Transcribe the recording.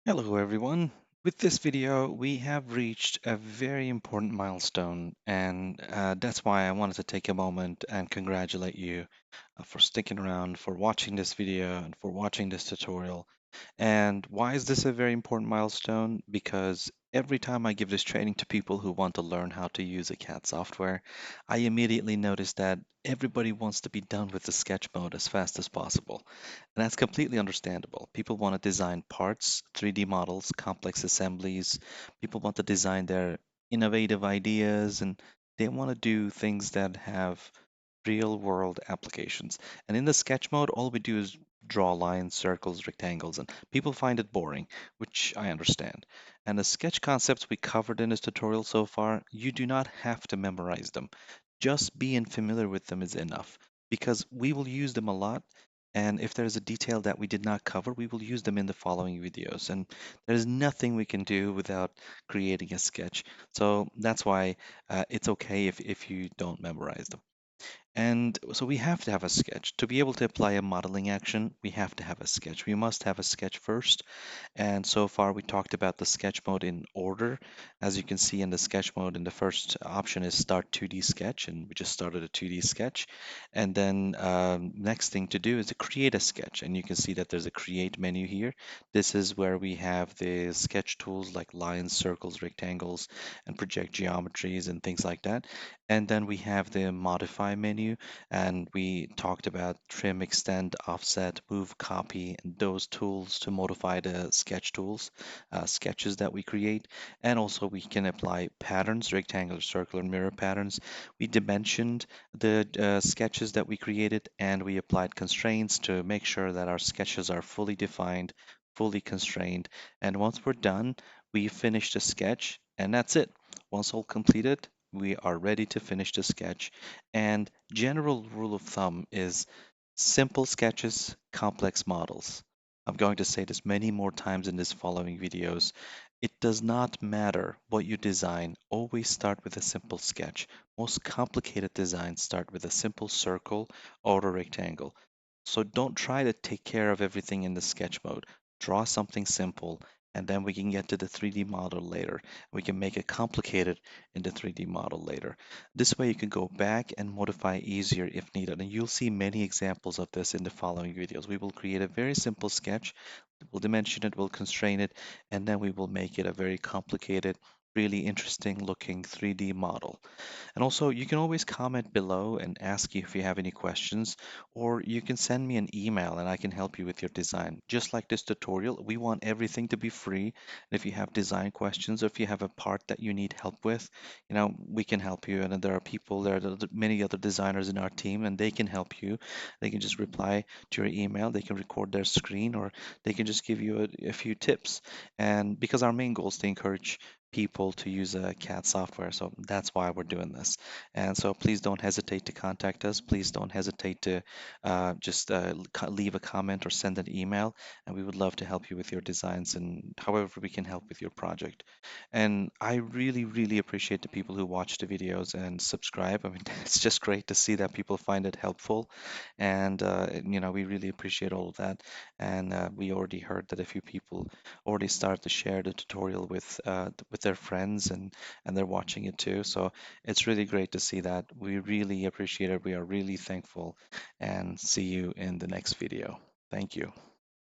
Hello everyone. With this video, we have reached a very important milestone, and that's why I wanted to take a moment and congratulate you for sticking around, for watching this video, and for watching this tutorial. And why is this a very important milestone? Because every time I give this training to people who want to learn how to use a CAD software, I immediately notice that everybody wants to be done with the sketch mode as fast as possible. And that's completely understandable. People want to design parts, 3D models, complex assemblies. People want to design their innovative ideas, and they want to do things that have real world applications. And in the sketch mode, all we do is draw lines, circles, rectangles, and people find it boring, which I understand. And the sketch concepts we covered in this tutorial so far, you do not have to memorize them. Just being familiar with them is enough because we will use them a lot. And if there's a detail that we did not cover, we will use them in the following videos. And there's nothing we can do without creating a sketch. So that's why it's okay if you don't memorize them. And so we have to have a sketch. To be able to apply a modeling action, we have to have a sketch. We must have a sketch first. And so far, we talked about the sketch mode in order. As you can see in the sketch mode, in the first option is Start 2D Sketch, and we just started a 2D sketch. And then next thing to do is to create a sketch. And you can see that there's a Create menu here. This is where we have the sketch tools like lines, circles, rectangles, and project geometries and things like that. And then we have the Modify menu, and we talked about trim, extend, offset, move, copy, and those tools to modify the sketch tools, sketches that we create. And also we can apply patterns, rectangular, circular, mirror patterns. We dimensioned the sketches that we created, and we applied constraints to make sure that our sketches are fully defined, fully constrained. And once we're done, we finish the sketch, and that's it. Once all completed, we are ready to finish the sketch. And general rule of thumb is simple sketches, complex models. I'm going to say this many more times in this following videos. It does not matter what you design, always start with a simple sketch. Most complicated designs start with a simple circle or a rectangle. So don't try to take care of everything in the sketch mode. Draw something simple, and then we can get to the 3D model later. We can make it complicated in the 3D model later. This way you can go back and modify easier if needed. And you'll see many examples of this in the following videos. We will create a very simple sketch, we'll dimension it, we'll constrain it, and then we will make it a very complicated, really interesting looking 3D model. And also, you can always comment below and ask if you have any questions, or you can send me an email and I can help you with your design. Just like this tutorial, we want everything to be free. And if you have design questions or if you have a part that you need help with, we can help you. And there are people, there are many other designers in our team, and they can help you. They can just reply to your email, they can record their screen, or they can just give you a few tips. And because our main goal is to encourage people to use a CAD software. So that's why we're doing this. And so please don't hesitate to contact us. Please don't hesitate to just leave a comment or send an email. And we would love to help you with your designs and however we can help with your project. And I really, really appreciate the people who watch the videos and subscribe. I mean, it's just great to see that people find it helpful. And, we really appreciate all of that. And we already heard that a few people already started to share the tutorial with their friends, and they're watching it too. So it's really great to see that. We really appreciate it. We are really thankful, and see you in the next video. Thank you.